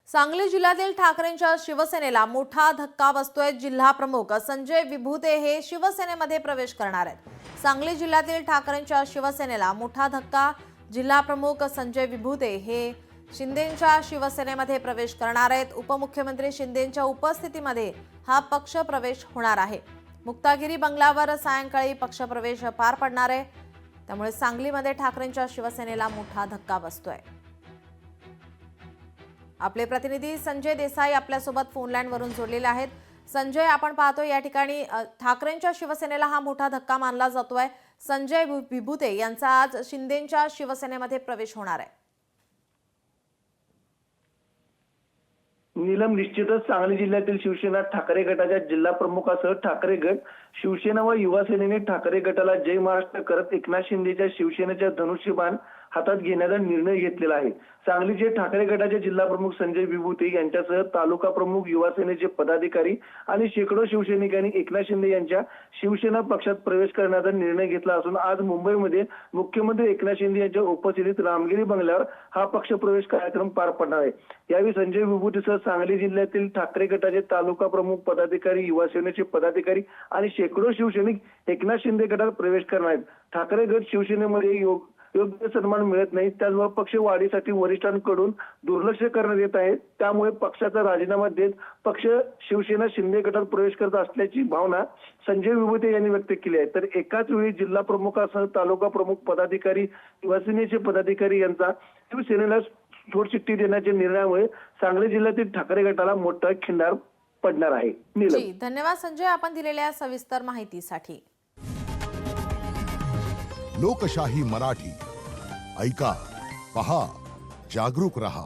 सांगली जिल्ह्यातील ठाकरेंच्या शिवसेनेला मोठा धक्का बसतोय। जिल्हा प्रमुख संजय विभूते हे शिवसेनेमध्ये प्रवेश करणार आहेत। सांगली जिल्ह्यातील ठाकरेंच्या शिवसेनेला मोठा धक्का। जिल्हा प्रमुख संजय विभूते हे शिंदेंच्या शिवसेनेमध्ये प्रवेश करणार आहेत। उपमुख्यमंत्री शिंदेंच्या उपस्थितीमध्ये हा पक्ष प्रवेश होणार आहे। मुक्तागिरी बंगल्यावर सायंकाळी पक्षप्रवेश पार पडणार आहे। त्यामुळे सांगलीमध्ये ठाकरेंच्या शिवसेनेला मोठा धक्का बसतोय। आपले प्रतिनिधी संजय देसाई आपल्यासोबत फोन लाईन वरून जोडलेले आहेत। संजय, आपण पाहतो या ठिकाणी ठाकरेंच्या शिवसेनेला हा मोठा धक्का मानला जातोय। संजय विभूते यांचा आज शिंदेंच्या शिवसेनेमध्ये प्रवेश होणार आहे। नीलम, निश्चितच सांगली जिल्ह्यातील शिवसेना ठाकरे गटाच्या जिल्हा प्रमुखासह ठाकरे गट, शिवसेना व युवा सेनेने ठाकरे गटाला जय महाराष्ट्र करत एकनाथ शिंदेच्या शिवसेनेच्या धनुष्यबाण हातात घेण्याचा निर्णय घेतलेला आहे। सांगलीचे ठाकरे गटाचे जिल्हा प्रमुख संजय विभूते यांच्यासह तालुका प्रमुख, युवा सेनेचे पदाधिकारी आणि शेकडो शिवसैनिकांनी एकनाथ शिंदे यांच्या शिवसेना पक्षात प्रवेश करण्याचा निर्णय घेतला असून आज मुंबईमध्ये मुख्यमंत्री एकनाथ शिंदे यांच्या उपस्थितीत रामगिरी बंगल्यावर हा पक्षप्रवेश कार्यक्रम पार पडणार आहे। यावेळी संजय विभूतेसह सांगली जिल्ह्यातील ठाकरे गटाचे तालुका प्रमुख, पदाधिकारी, युवा सेनेचे पदाधिकारी आणि शेकडो शिवसैनिक एकनाथ शिंदे गटात प्रवेश करणार आहेत। ठाकरे गट शिवसेनेमध्ये योग्य सन्मान मिळत नाही, त्याचबरोबर पक्ष वाढीसाठी वरिष्ठांकडून दुर्लक्ष करण्यात येत आहे। त्यामुळे पक्षाचा राजीनामा देत पक्ष शिवसेना शिंदे गटात प्रवेश करत असल्याची भावना संजय विभूते यांनी व्यक्त केली आहे। तर एकाच वेळी जिल्हा प्रमुखासह तालुका प्रमुख, पदाधिकारी, युवा सेनेचे पदाधिकारी यांचा शिवसेनेला सोडचिठ्ठी देण्याच्या निर्णयामुळे सांगली जिल्ह्यातील ठाकरे गटाला मोठा खिंडार पडणार आहे। जी, धन्यवाद संजय, आपण दिलेल्या सविस्तर माहितीसाठी। लोकशाही मराठी ऐका, पहा, जागरूक रहा।